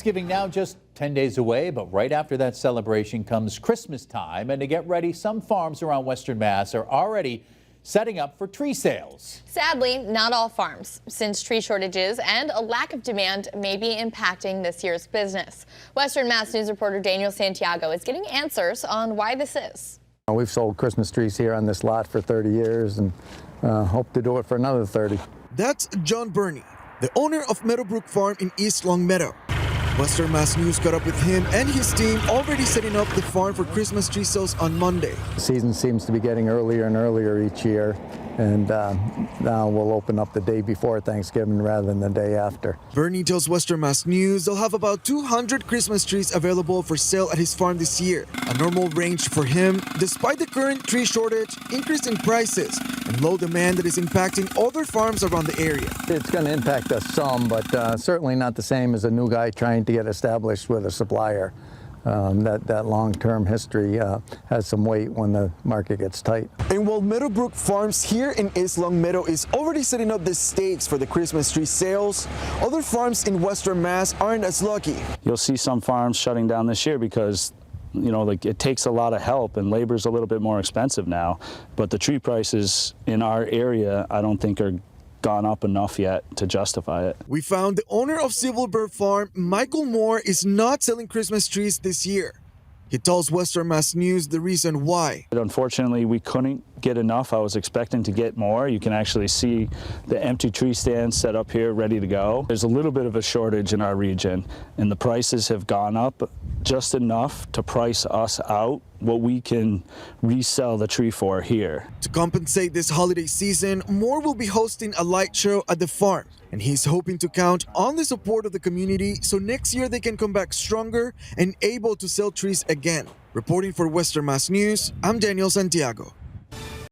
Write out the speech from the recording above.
Thanksgiving now just 10 days away, but right after that celebration comes Christmas time. And to get ready, some farms around Western Mass are already setting up for tree sales. Sadly, not all farms, since tree shortages and a lack of demand may be impacting this year's business. Western Mass News reporter Daniel Santiago is getting answers on why this is. We've sold Christmas trees here on this lot for 30 years and hope to do it for another 30. That's John Burney, the owner of Meadowbrook Farm in East Longmeadow. Western Mass News caught up with him and his team, already setting up the farm for Christmas tree sales on Monday. The season seems to be getting earlier and earlier each year, and now we'll open up the day before Thanksgiving rather than the day after. Bernie tells Western Mass News they'll have about 200 Christmas trees available for sale at his farm this year, a normal range for him, despite the current tree shortage, increase in prices, and low demand that is impacting other farms around the area. It's going to impact us some, but certainly not the same as a new guy trying to get established with a supplier. That long-term history has some weight when the market gets tight. And while Meadowbrook Farms here in East Longmeadow is already setting up the stakes for the Christmas tree sales, other farms in Western Mass aren't as lucky. You'll see some farms shutting down this year because it takes a lot of help and labor's a little bit more expensive now, but the tree prices in our area I don't think are gone up enough yet to justify it. We found the owner of Silverbird Farm, Michael Moore, is not selling Christmas trees this year. He tells Western Mass News the reason why. Unfortunately, we couldn't get enough. I was expecting to get more. You can actually see the empty tree stands set up here ready to go. There's a little bit of a shortage in our region, and the prices have gone up just enough to price us out what we can resell the tree for here. To compensate this holiday season, Moore will be hosting a light show at the farm, and he's hoping to count on the support of the community so next year they can come back stronger and able to sell trees again. Reporting for Western Mass News, I'm Daniel Santiago.